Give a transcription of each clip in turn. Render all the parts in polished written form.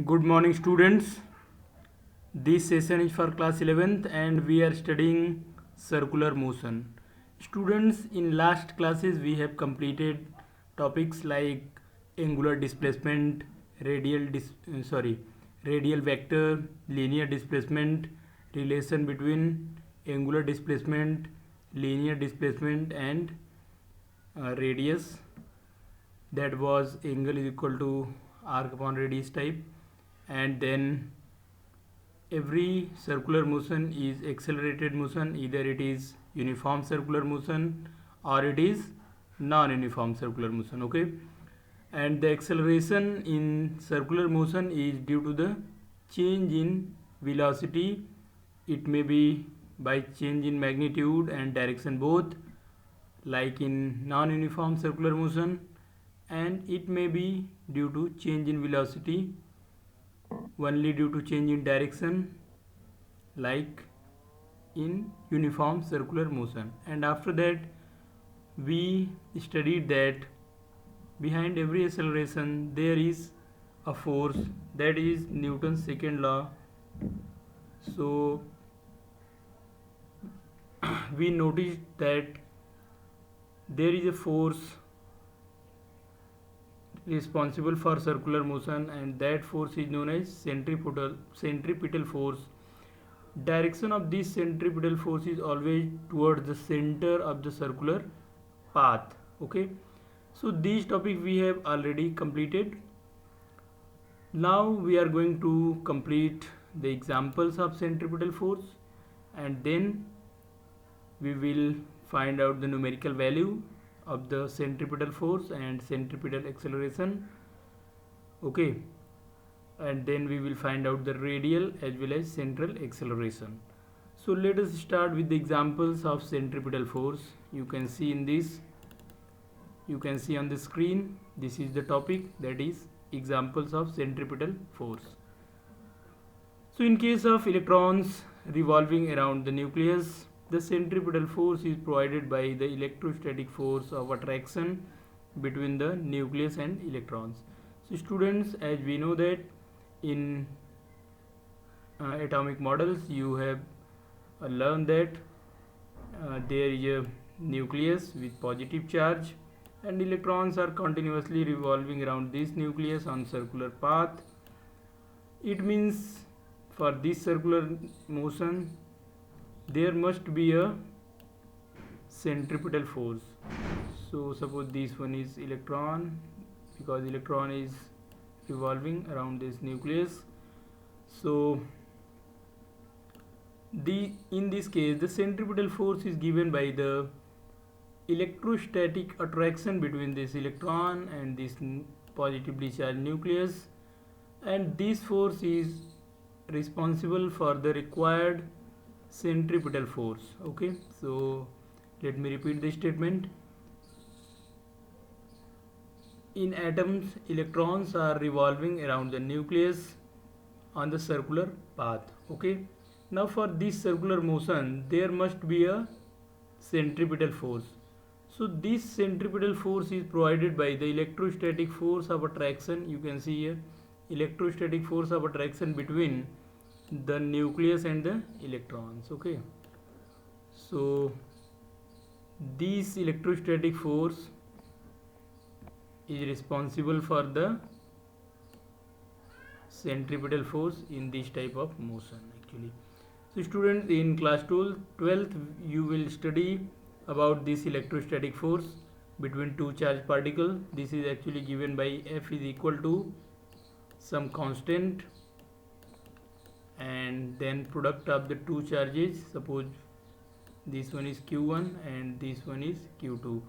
Good morning, students. This session is for class 11th and we are studying circular motion. Students, in last classes we have completed topics like angular displacement, radial vector, linear displacement, relation between angular displacement, linear displacement and radius, that was angle is equal to arc upon radius type. And then every circular motion is accelerated motion, either it is uniform circular motion or it is non-uniform circular motion. Okay, and the acceleration in circular motion is due to the change in velocity. It may be by change in magnitude and direction both, like in non-uniform circular motion, and it may be due to change in velocity only due to change in direction, like in uniform circular motion. And after that we studied that behind every acceleration there is a force, that is Newton's second law. So we noticed that there is a force responsible for circular motion, and that force is known as centripetal force. Direction of this centripetal force is always towards the center of the circular path. Okay, so these topic we have already completed. Now we are going to complete the examples of centripetal force, and then we will find out the numerical value of the centripetal force and centripetal acceleration. Okay, and then we will find out the radial as well as central acceleration. So let us start with the examples of centripetal force. You can see on the screen, this is the topic, that is examples of centripetal force. So in case of electrons revolving around the nucleus, the centripetal force is provided by the electrostatic force of attraction between the nucleus and electrons. So students, as we know that in atomic models you have learned that there is a nucleus with positive charge and electrons are continuously revolving around this nucleus on circular path. It means for this circular motion there must be a centripetal force. So suppose this one is electron, because electron is revolving around this nucleus. So in this case the centripetal force is given by the electrostatic attraction between this electron and this positively charged nucleus, and this force is responsible for the required centripetal force. Okay, so let me repeat this statement. In atoms, electrons are revolving around the nucleus on the circular path. Okay, now for this circular motion there must be a centripetal force. So this centripetal force is provided by the electrostatic force of attraction. You can see here electrostatic force of attraction between the nucleus and the electrons. Okay, so this electrostatic force is responsible for the centripetal force in this type of motion actually. So students, in class 12th you will study about this electrostatic force between two charged particles. This is actually given by F is equal to some constant and then product of the two charges. Suppose this one is Q1 and this one is Q2.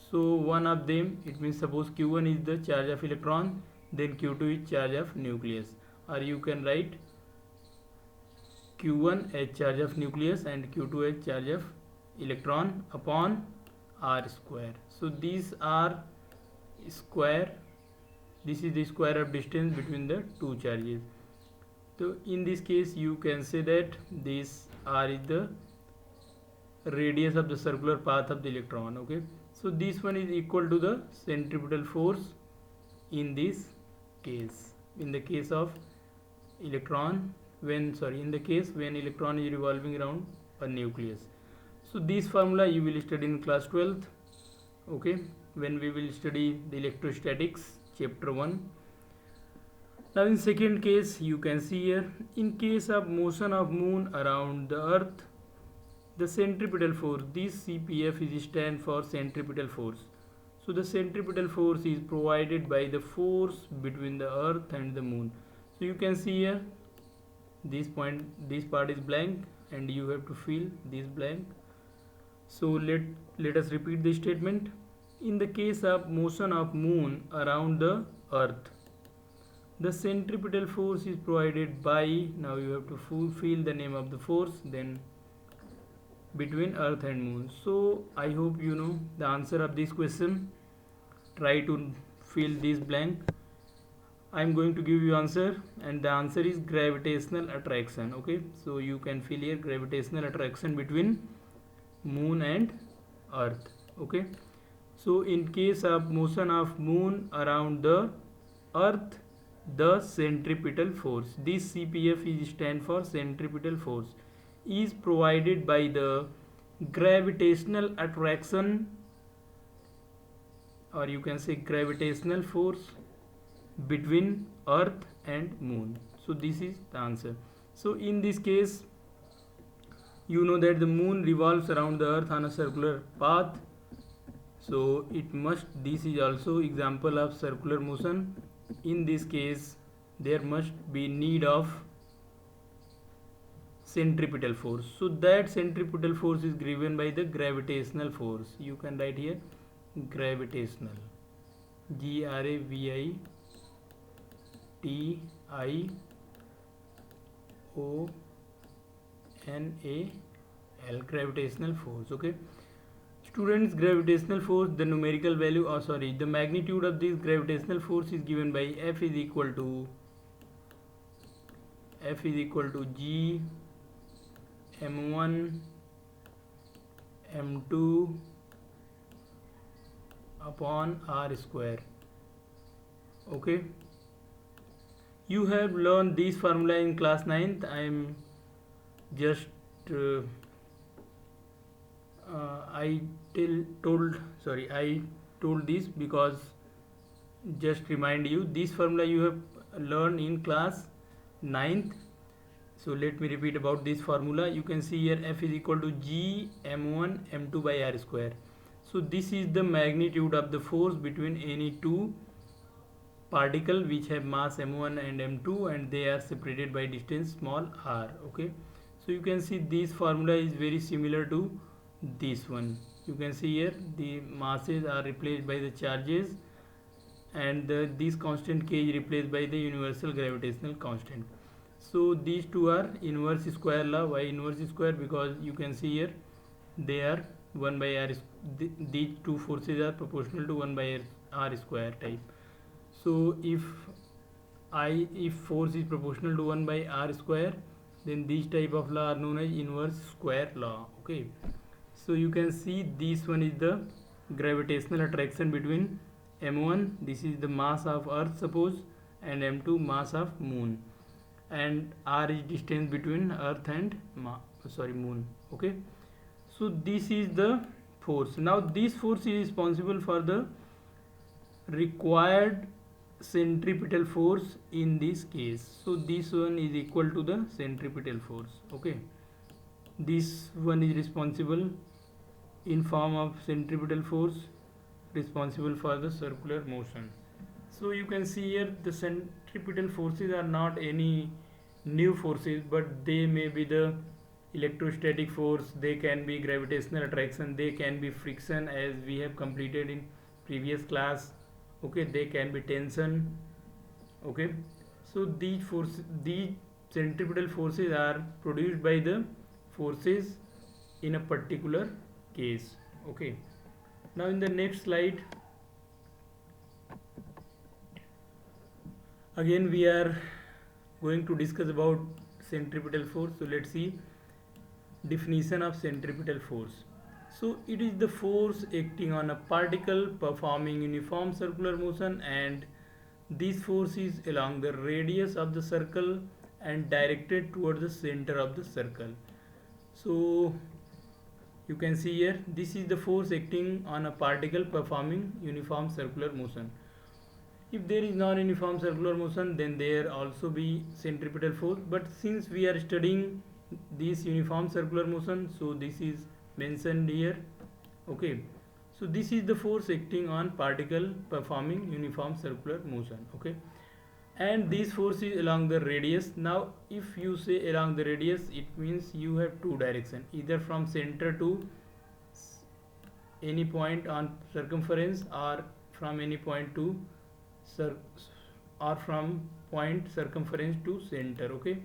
So one of them, it means suppose Q1 is the charge of electron, then Q2 is charge of nucleus, or you can write Q1 as charge of nucleus and Q2 as charge of electron upon R square. So these are square, this is the square of distance between the two charges. So in this case you can say that this R is the radius of the circular path of the electron. Okay, so this one is equal to the centripetal force in this case, in the case of in the case when electron is revolving around a nucleus. So this formula you will study in class 12th, okay, when we will study the electrostatics chapter 1. Now in second case, you can see here, in case of motion of moon around the earth, the centripetal force, this CPF is stand for centripetal force. So the centripetal force is provided by the force between the earth and the moon. So you can see here, this part is blank and you have to fill this blank. So let us repeat the statement. In the case of motion of moon around the earth, the centripetal force is provided by, now you have to fill the name of the force, then between earth and moon. So I hope you know the answer of this question. Try to fill this blank. I am going to give you answer, and the answer is gravitational attraction. Okay, so you can fill here gravitational attraction between moon and earth. Okay, so in case of motion of moon around the earth, the centripetal force, this CPF is stand for centripetal force, is provided by the gravitational attraction, or you can say gravitational force between earth and moon. So this is the answer. So in this case, you know that the moon revolves around the earth on a circular path, so it must, this is also example of circular motion. In this case, there must be need of centripetal force. So that centripetal force is given by the gravitational force. You can write here gravitational, GRAVITATIONAL, gravitational force. Okay, students, gravitational force, the numerical value, the magnitude of this gravitational force is given by F is equal to G m1 m2 upon r square. Okay, you have learned this formula in class 9th. I am just I told this because just remind you, this formula you have learned in class 9th. So let me repeat about this formula. You can see here F is equal to G m1 m2 by r square. So this is the magnitude of the force between any two particle which have mass m1 and m2, and they are separated by distance small r. Okay, so you can see this formula is very similar to this one. You can see here the masses are replaced by the charges, and this constant k is replaced by the universal gravitational constant. So these two are inverse square law. Why inverse square? Because you can see here they are 1 by r, these two forces are proportional to 1 by r square type. So if force is proportional to 1 by r square, then these type of law are known as inverse square law. Okay, so you can see this one is the gravitational attraction between m1, this is the mass of earth suppose, and m2 mass of moon, and r is distance between earth and moon. Okay, so this is the force. Now this force is responsible for the required centripetal force in this case. So this one is equal to the centripetal force. Okay, this one is responsible in form of centripetal force responsible for the circular motion. So you can see here the centripetal forces are not any new forces, but they may be the electrostatic force, they can be gravitational attraction, they can be friction as we have completed in previous class. Okay, they can be tension. Okay, so these centripetal forces are produced by the forces in a particular case. Okay, now in the next slide again we are going to discuss about centripetal force. So let's see definition of centripetal force. So it is the force acting on a particle performing uniform circular motion, and this force is along the radius of the circle and directed towards the center of the circle. So you can see here, this is the force acting on a particle performing uniform circular motion. If there is non-uniform circular motion, then there also be centripetal force, but since we are studying this uniform circular motion, so this is mentioned here. Okay, so this is the force acting on particle performing uniform circular motion. Okay, and this force is along the radius. Now if you say along the radius, it means you have two directions, either from center to any point on circumference, or from any point to or from point circumference to center. Okay,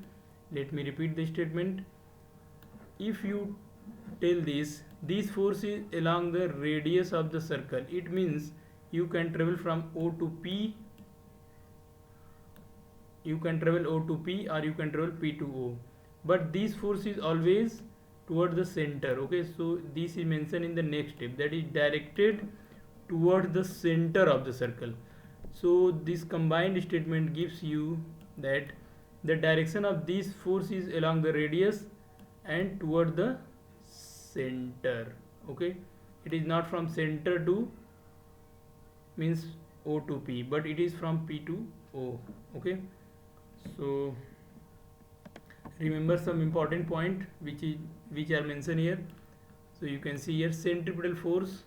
let me repeat the statement. If you tell this force is along the radius of the circle, it means you can travel from O to P, you can travel O to P, or you can travel P to O, but this force is always toward the center. Okay, so this is mentioned in the next step, that is directed toward the center of the circle. So this combined statement gives you that the direction of this force is along the radius and toward the center. Okay, it is not from center to means O to P, but it is from P to O. Okay, so remember some important point which are mentioned here. So you can see here, centripetal force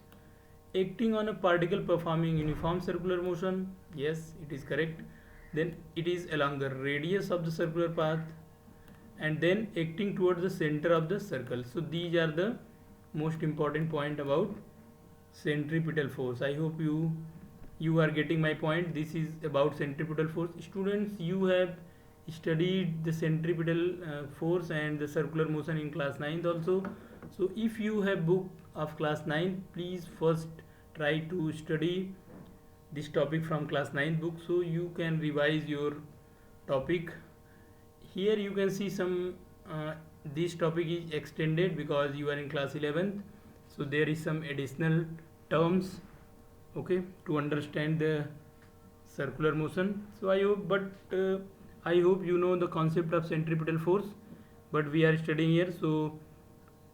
acting on a particle performing uniform circular motion. Yes, it is correct. Then it is along the radius of the circular path, and then acting towards the center of the circle. So these are the most important point about centripetal force. I hope you are getting my point. This is about centripetal force. Students, you have studied the centripetal force and the circular motion in class 9th also. So if you have book of class 9, please first try to study this topic from class 9th book, so you can revise your topic. Here you can see some this topic is extended because you are in class 11th, so there is some additional terms, okay, to understand the circular motion. So I hope you know the concept of centripetal force, but we are studying here, so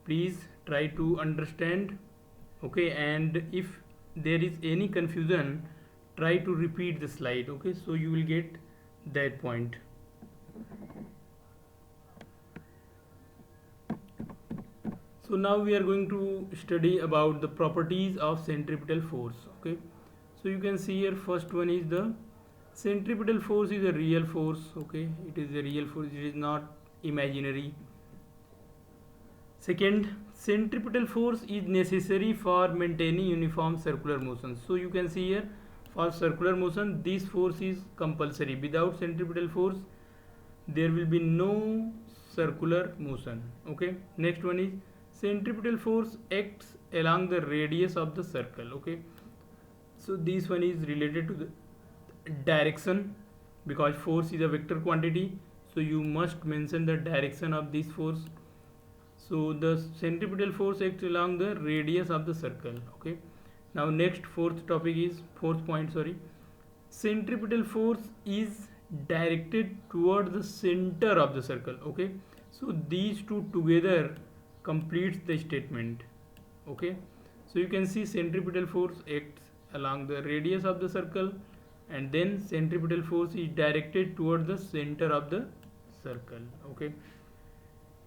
please try to understand. Okay, and if there is any confusion, try to repeat the slide. Okay, so you will get that point. So now we are going to study about the properties of centripetal force. Okay, so you can see here, first one is the centripetal force is a real force. Okay, it is a real force, it is not imaginary. Second, centripetal force is necessary for maintaining uniform circular motion. So you can see here, for circular motion this force is compulsory. Without centripetal force there will be no circular motion. Okay, next one is centripetal force acts along the radius of the circle. Okay, so this one is related to the direction, because force is a vector quantity, so you must mention the direction of this force. So the centripetal force acts along the radius of the circle. Okay, now next fourth point, centripetal force is directed toward the center of the circle. Okay, so these two together completes the statement. Okay, so you can see centripetal force acts along the radius of the circle, and then centripetal force is directed toward the center of the circle. Okay,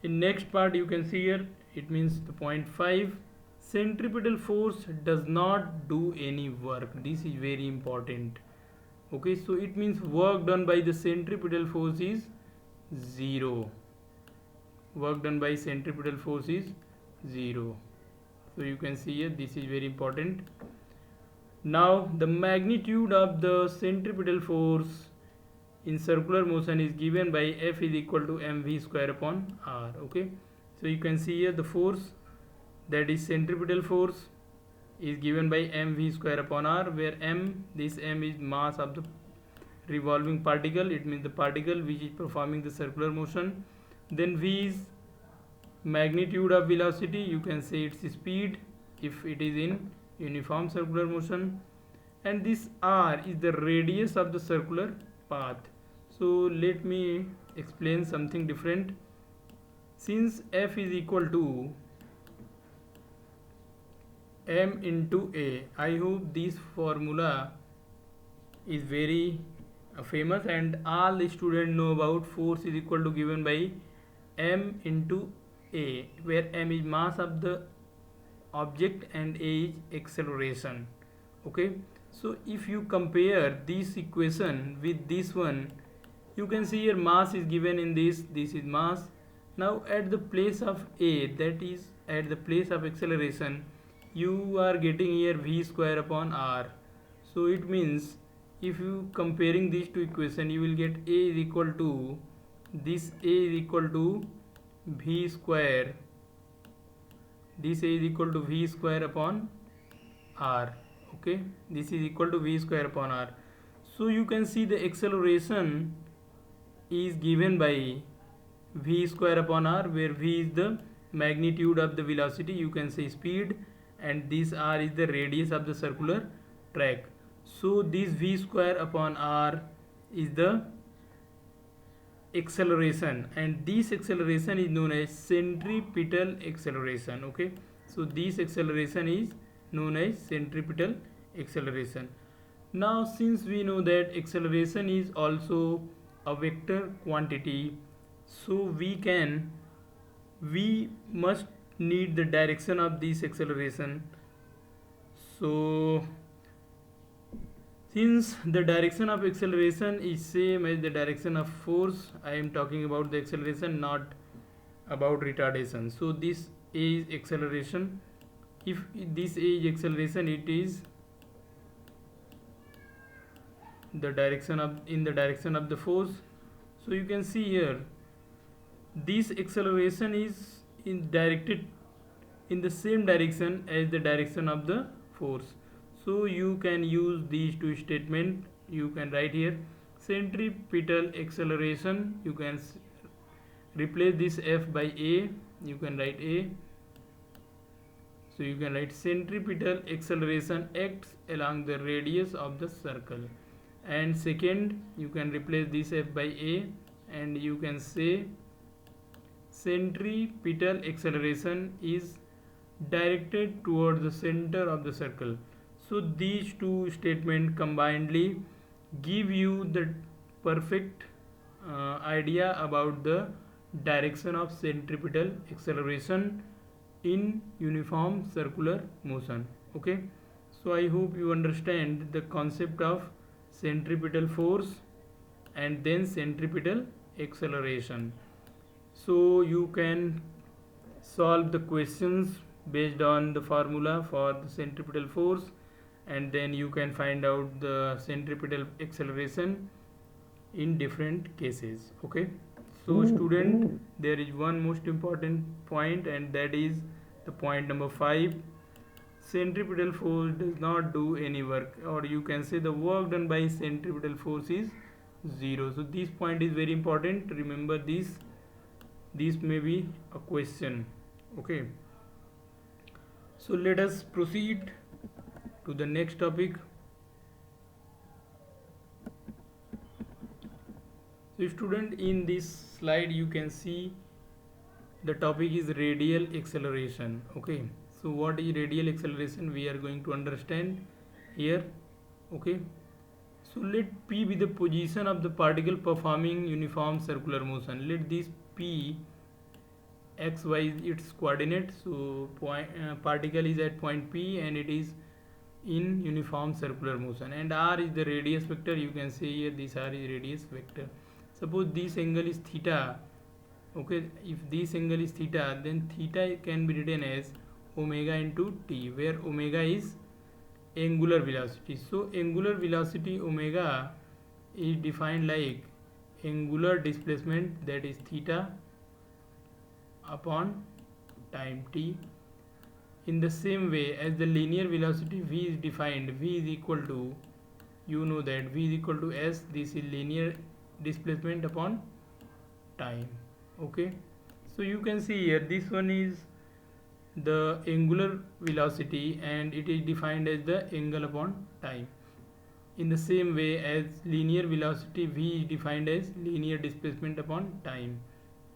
in next part you can see here, it means the point 5, centripetal force does not do any work. This is very important. Okay, so it means work done by the centripetal force is 0. Work done by centripetal force is 0. So you can see here, this is very important. Now the magnitude of the centripetal force in circular motion is given by F is equal to mv square upon r. Okay, so you can see here the force, that is centripetal force, is given by mv square upon r, where this m is mass of the revolving particle, it means the particle which is performing the circular motion. Then v is magnitude of velocity, you can say its speed if it is in uniform circular motion, and this r is the radius of the circular path. So let me explain something different. Since F is equal to m into a, I hope this formula is very famous and all the students know about force is equal to given by m into a, where m is mass of the object and a is acceleration. Okay, so if you compare this equation with this one, you can see here mass is given in this is mass. Now at the place of a, that is at the place of acceleration, you are getting here v square upon r. So it means if you comparing these two equation, you will get a is equal to this, a is equal to v square, this a is equal to v square upon r. Okay, this is equal to v square upon r. So you can see the acceleration is given by v square upon r, where v is the magnitude of the velocity, you can say speed, and this r is the radius of the circular track. So this v square upon r is the acceleration, and this acceleration is known as centripetal acceleration. Okay, so this acceleration is known as centripetal acceleration. Now since we know that acceleration is also a vector quantity, so we must need the direction of this acceleration. So since the direction of acceleration is same as the direction of force, I am talking about the acceleration, not about retardation. So this is acceleration. If this is acceleration, it is the direction of in the direction of the force. So you can see here this acceleration is directed in the same direction as the direction of the force. So you can use these two statements. You can write here centripetal acceleration, you can replace this f by a, you can write a. So you can write centripetal acceleration acts along the radius of the circle, and second you can replace this f by a and you can say centripetal acceleration is directed towards the center of the circle. So these two statements combinedly give you the perfect idea about the direction of centripetal acceleration in uniform circular motion. Okay, so I hope you understand the concept of centripetal force and then centripetal acceleration. So you can solve the questions based on the formula for the centripetal force, and then you can find out the centripetal acceleration in different cases. Okay, so student, there is one most important point, and that is the point number 5. Centripetal force does not do any work, or you can say the work done by centripetal force is 0. So this point is very important. Remember this may be a question. Okay, so let us proceed to the next topic. So student, in this slide you can see the topic is radial acceleration. Okay, so what is radial acceleration, we are going to understand here. Okay, so let p be the position of the particle performing uniform circular motion. Let this p x y is its coordinate. So particle is at point p and it is in uniform circular motion, and r is the radius vector. You can say here this r is radius vector. Suppose this angle is theta. Okay, if this angle is theta, then theta can be written as omega into t, where omega is angular velocity. So angular velocity omega is defined like angular displacement, that is theta, upon time t. In the same way as the linear velocity v is defined, v is equal to, you know that v is equal to s, this is linear displacement upon time. Okay, so you can see here this one is the angular velocity and it is defined as the angle upon time. in the same way as linear velocity v is defined as linear displacement upon time.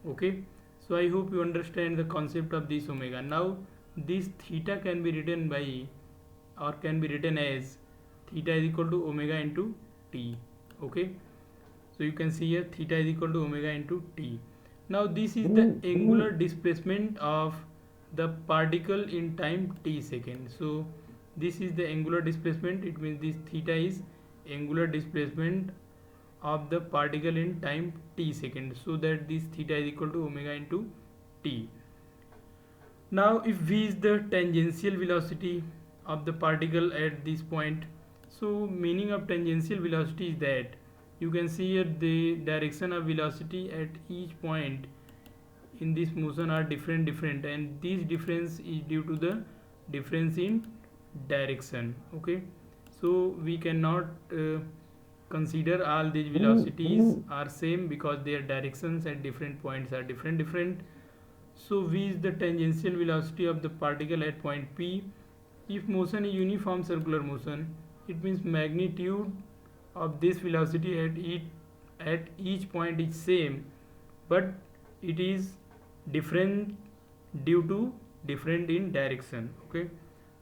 Okay, so I hope you understand the concept of this omega. Now this theta can be written by, or can be written as, theta is equal to omega into t. Okay, so you can see here theta is equal to omega into t. Now this is the angular displacement of the particle in time t second. So this is the angular displacement. It means this theta is angular displacement of the particle in time t second, so that this theta is equal to omega into t. Now if v is the tangential velocity of the particle at this point, so meaning of tangential velocity is that you can see here the direction of velocity at each point in this motion are different, and this difference is due to the difference in direction. Okay, so we cannot consider all these velocities are same, because their directions at different points are different. So v is the tangential velocity of the particle at point P. If motion is uniform circular motion, it means magnitude of this velocity at each point is same, but it is different due to different in direction. Okay,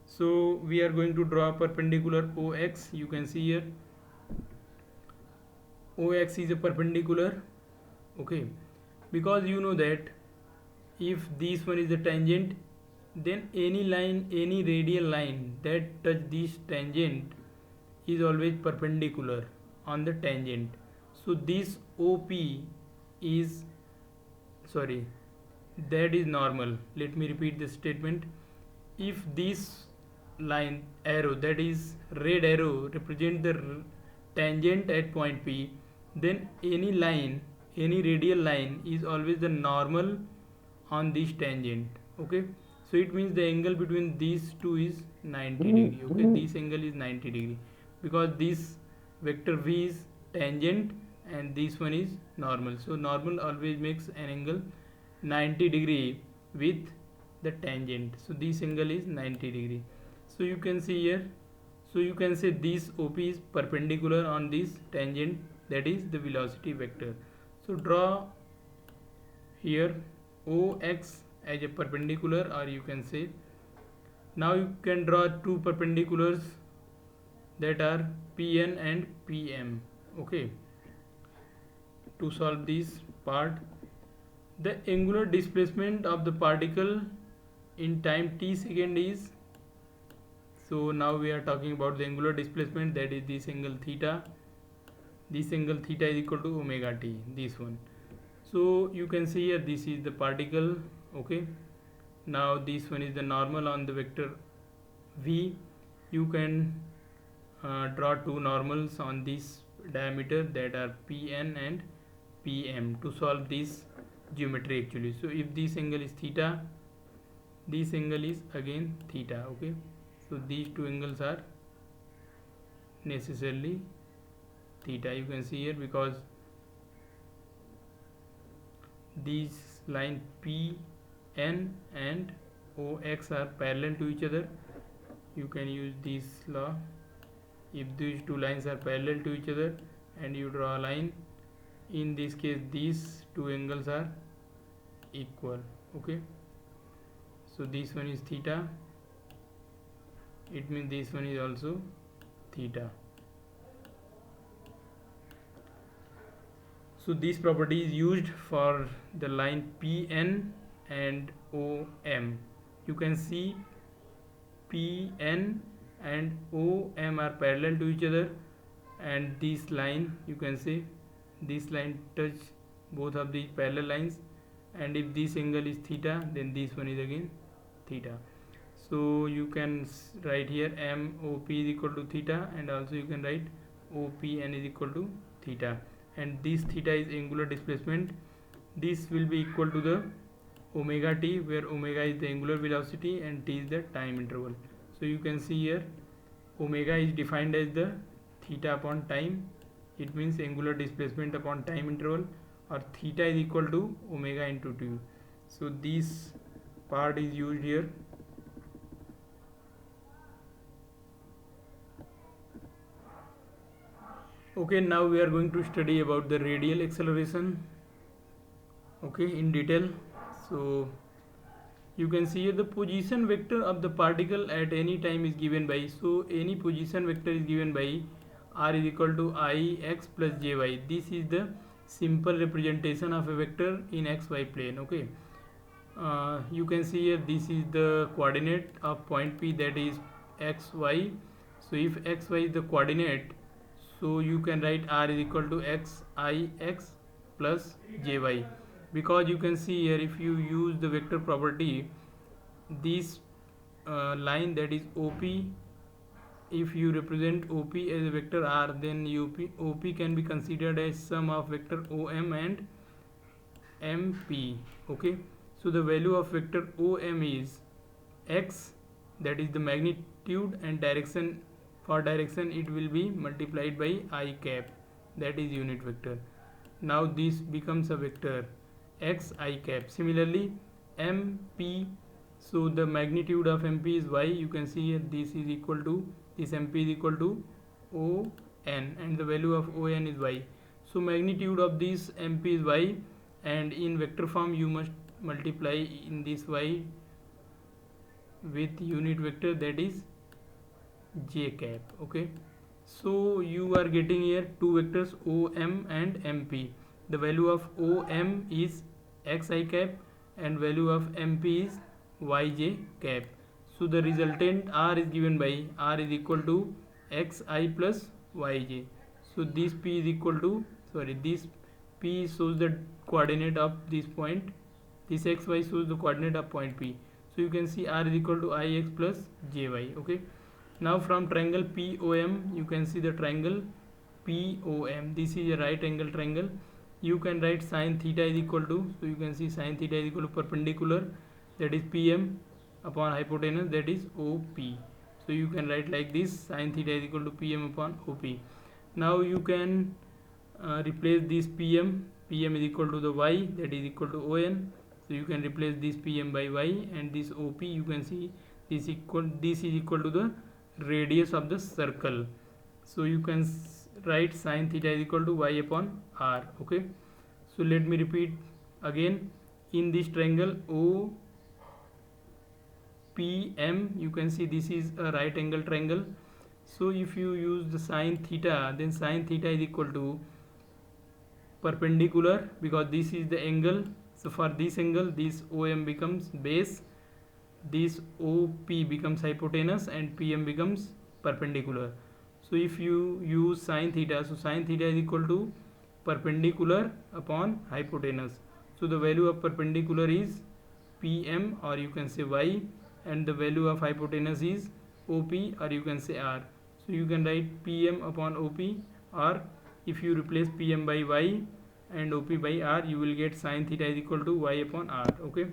so we are going to draw a perpendicular OX. You can see here OX is a perpendicular. Okay, because you know that if this one is the tangent, then any line, any radial line that touch this tangent is always perpendicular on the tangent. So this OP is, sorry, that is normal. Let me repeat this statement. If this line arrow, that is red arrow, represent the tangent at point P, then any line, any radial line is always the normal on this tangent. Okay, so it means the angle between these two is 90 degree. Okay, this angle is 90 degree, because this vector v is tangent and this one is normal. So normal always makes an angle 90 degree with the tangent. So this angle is 90 degree. So you can see here, so you can say this OP is perpendicular on this tangent, that is the velocity vector. So draw here OX as a perpendicular, or you can say, now you can draw two perpendiculars that are PN and PM. Okay, to solve this part, the angular displacement of the particle in time t second is, so now we are talking about the angular displacement, that is this angle theta. This angle theta is equal to omega t, this one. So you can see here this is the particle. Okay, now this one is the normal on the vector v. You can draw two normals on this diameter, that are PN and PM, to solve this geometry actually. So if this angle is theta, this angle is again theta. Okay, so these two angles are necessarily theta. You can see here, because these line PN and OX are parallel to each other. You can use this law. If these two lines are parallel to each other and you draw a line, in this case these two angles are equal. Okay, so this one is theta, it means this one is also theta. So this property is used for the line PN and OM. You can see PN and OM are parallel to each other, and this line, you can say this line touch both of these parallel lines, and if this angle is theta, then this one is again theta. So you can write here MOP is equal to theta, and also you can write OPN is equal to theta, and this theta is angular displacement. This will be equal to the omega t, where omega is the angular velocity and t is the time interval. So you can see here omega is defined as the theta upon time. It means angular displacement upon time interval, or theta is equal to omega into t. So this part is used here. Okay, now we are going to study about the radial acceleration, okay, in detail. So you can see here the position vector of the particle at any time is given by, so any position vector is given by r is equal to ix plus jy. This is the simple representation of a vector in xy plane. Okay, you can see here this is the coordinate of point P, that is xy. So if xy is the coordinate, so you can write r is equal to xix plus jy, because you can see here if you use the vector property, this line, that is OP, if you represent OP as a vector r, then OP can be considered as sum of vector OM and MP. Okay, so the value of vector OM is x, that is the magnitude, and direction, for direction it will be multiplied by I cap, that is unit vector. Now this becomes a vector x I cap. Similarly MP, so the magnitude of MP is y. You can see here this is equal to, this MP is equal to ON, and the value of ON is y. So magnitude of this MP is y, and in vector form you must multiply in this y with unit vector, that is j cap. Okay, so you are getting here two vectors OM and MP. The value of OM is xi cap and value of MP is yj cap. So the resultant r is given by r is equal to xi plus yj. So this p is equal to, sorry, this p shows the coordinate of this point, this xy shows the coordinate of point P. So you can see r is equal to ix plus jy. Okay, now from triangle POM you can see the triangle POM, this is a right angle triangle. You can write sin theta is equal to, so you can see sin theta is equal to perpendicular, that is PM, upon hypotenuse, that is OP. So you can write like this, sin theta is equal to PM upon OP. Now you can replace this PM is equal to the y, that is equal to ON. So you can replace this PM by y, and this OP, you can see this is equal to the radius of the circle. So you can write sin theta is equal to y upon r. Okay, so let me repeat again. In this triangle OPM, you can see this is a right angle triangle. So if you use the sin theta, then sin theta is equal to perpendicular, because this is the angle. So for this angle, this OM becomes base, this OP becomes hypotenuse, and PM becomes perpendicular. So if you use sin theta, so sin theta is equal to perpendicular upon hypotenuse. So the value of perpendicular is PM, or you can say y, and the value of hypotenuse is OP, or you can say r. So you can write PM upon OP, or if you replace PM by y and OP by r, you will get sin theta is equal to y upon r. Okay,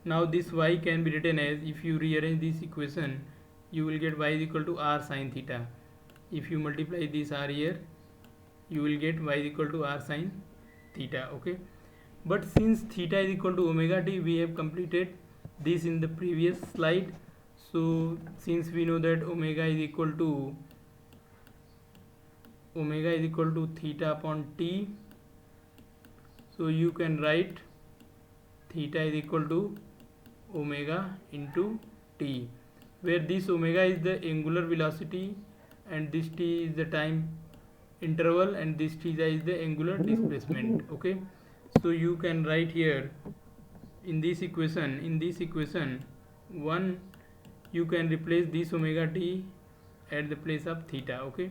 now this y can be written as, if you rearrange this equation, you will get y is equal to r sin theta. If you multiply this r here, you will get y is equal to r sin theta. Okay, but since theta is equal to omega t, we have completed this in the previous slide. So since we know that omega is equal to theta upon t, so you can write theta is equal to omega into t, where this omega is the angular velocity and this t is the time interval and this theta is the angular displacement. Okay, so you can write here in this equation 1, you can replace this omega t at the place of theta. Okay,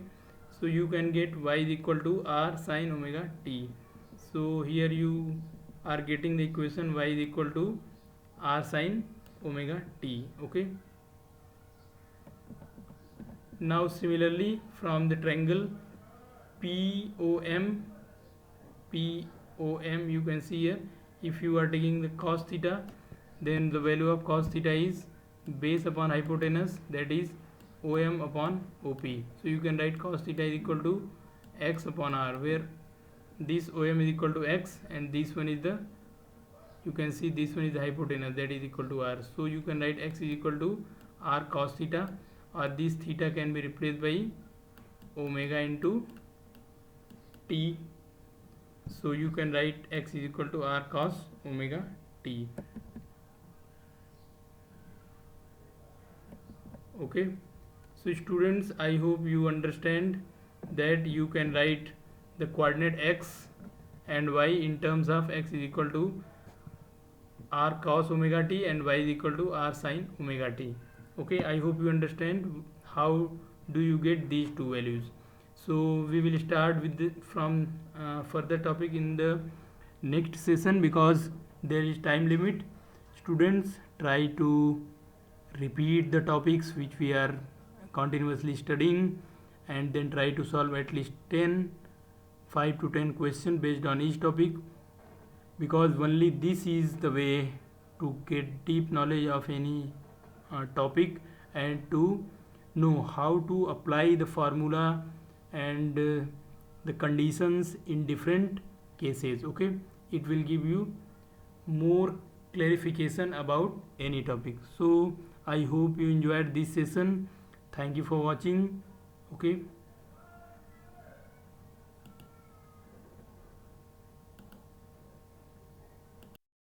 so you can get y is equal to r sin omega t. So here you are getting the equation y is equal to r sin omega t. Okay, now similarly from the triangle POM, you can see here, if you are taking the cos theta, then the value of cos theta is base upon hypotenuse, that is OM upon OP. So you can write cos theta is equal to x upon r, where this OM is equal to x and this one is the, you can see this one is the hypotenuse, that is equal to r. So you can write x is equal to r cos theta, or this theta can be replaced by omega into t. So you can write x is equal to r cos omega t. Okay, so students, I hope you understand that you can write the coordinate x and y in terms of x is equal to r cos omega t and y is equal to r sin omega t. Okay, I hope you understand how do you get these two values. So we will start with from further topic in the next session, because there is time limit. Students, try to repeat the topics which we are continuously studying, and then try to solve at least 5 to 10 questions based on each topic, because only this is the way to get deep knowledge of any topic, and to know how to apply the formula and the conditions in different cases. Okay, it will give you more clarification about any topic. So I hope you enjoyed this session. Thank you for watching. Okay.